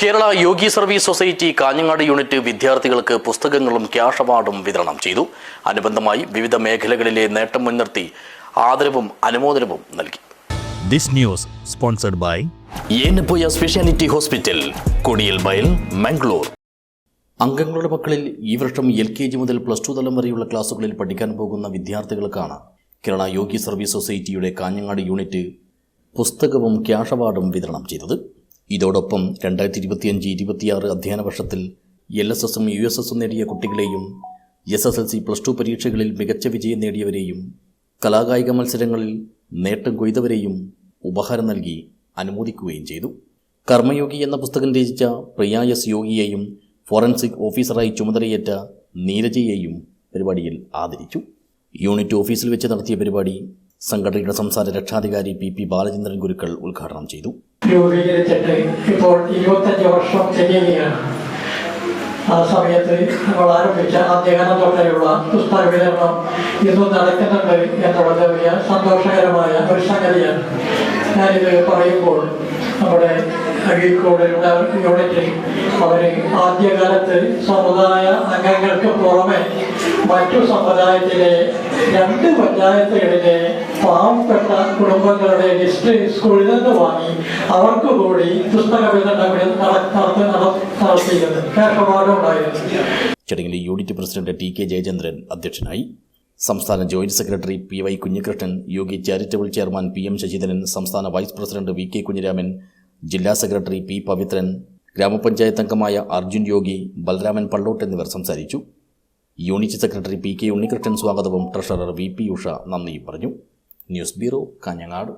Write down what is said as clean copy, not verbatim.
കേരള യോഗി service society Kanhangad unit വിദ്യാർത്ഥികൾക്ക് പുസ്തകങ്ങളും cash അവാർഡും വിതരണം ചെയ്തു. അനുബന്ധമായി വിവിധ മേഖലകളിലെ നേട്ടം മുൻനിർത്തി ആദരവും അനുമോദനവും നൽകി. This news sponsored by Yenepoya speciality hospital, Kodialbail, Mangalore. അംഗങ്ങളുടെ മക്കളിൽ ഈ വർഷം LKG മുതൽ +2 തലം വരെയുള്ള ക്ലാസുകളിൽ പഠിക്കാൻ പോകുന്ന വിദ്യാർത്ഥികൾക്കാണ് കേരള യോഗി സർവീസ് സൊസൈറ്റിയുടെ കാഞ്ഞങ്ങാട് യൂണിറ്റ് പുസ്തകവും ക്യാഷ് അവാർഡും വിതരണം ചെയ്തത്. ഇതോടൊപ്പം 2025-26 അധ്യയന വർഷത്തിൽ LSSും USSും നേടിയ കുട്ടികളെയും SSLC +2 പരീക്ഷകളിൽ മികച്ച വിജയം നേടിയവരെയും കലാകായിക മത്സരങ്ങളിൽ നേട്ടം കൊയ്തവരെയും ഉപഹാരം നൽകി അനുമോദിക്കുകയും ചെയ്തു. കർമ്മയോഗി എന്ന പുസ്തകം രചിച്ച പ്രിയ S. യോഗിയെയും ഫോറൻസിക് ഓഫീസറായി ചുമതലയേറ്റ നീരജയെയും പരിപാടിയിൽ ആദരിച്ചു. യൂണിറ്റ് ഓഫീസിൽ വെച്ച് നടത്തിയ പരിപാടി സംഘടനയുടെ സംസ്ഥാന രക്ഷാധികാരി PP ബാലചന്ദ്രൻ ഗുരുക്കൾ ഉദ്ഘാടനം ചെയ്തു. രൂപീകരിച്ചിട്ട് ഇപ്പോൾ 25 വർഷം തികയുകയാണ്. ആ സമയത്ത് നമ്മൾ ആരംഭിച്ച അധ്യയനം തൊട്ടുള്ള പുസ്തക വിതരണം ഇന്നും നടക്കുന്നുണ്ട് എന്നുള്ളത് വലിയ സന്തോഷകരമായ ഒരു സംഗതിയാണ്. ഞാനിത് പറയുമ്പോൾ നമ്മുടെ അഴീക്കോടിലുള്ള യൂണിറ്റിൽ അവർ ആദ്യകാലത്ത് സമുദായ അംഗങ്ങൾക്ക് പുറമെ മറ്റു സമുദായത്തിലെ 2 പഞ്ചായത്തുകളിലെ പാവപ്പെട്ട കുടുംബങ്ങളുടെ ലിസ്റ്റ് സ്കൂളിൽ നിന്ന് വാങ്ങി അവർക്ക് കൂടി പുസ്തക വിതരണം നടത്തിയിരുന്നത്. ക്യാഷ് അവാർഡ് ഉണ്ടായിരുന്നു. ചടങ്ങിൽ യൂണിറ്റ് പ്രസിഡന്റ് TK ജയചന്ദ്രൻ അധ്യക്ഷനായി. സംസ്ഥാന ജോയിന്റ് സെക്രട്ടറി PY കുഞ്ഞികൃഷ്ണൻ, യോഗി ചാരിറ്റബിൾ ചെയർമാൻ PM ശശിധരൻ, സംസ്ഥാന വൈസ് പ്രസിഡന്റ് VK കുഞ്ഞിരാമൻ, ജില്ലാ സെക്രട്ടറി P പവിത്രൻ, ഗ്രാമപഞ്ചായത്ത് അംഗമായ അർജുൻ യോഗി, ബലരാമൻ പള്ളോട്ട് എന്നിവർ സംസാരിച്ചു. യൂണിറ്റ് സെക്രട്ടറി PK ഉണ്ണികൃഷ്ണൻ സ്വാഗതവും ട്രഷറർ VP ഉഷ നന്ദിയും പറഞ്ഞു. News bureau, Kanhangad.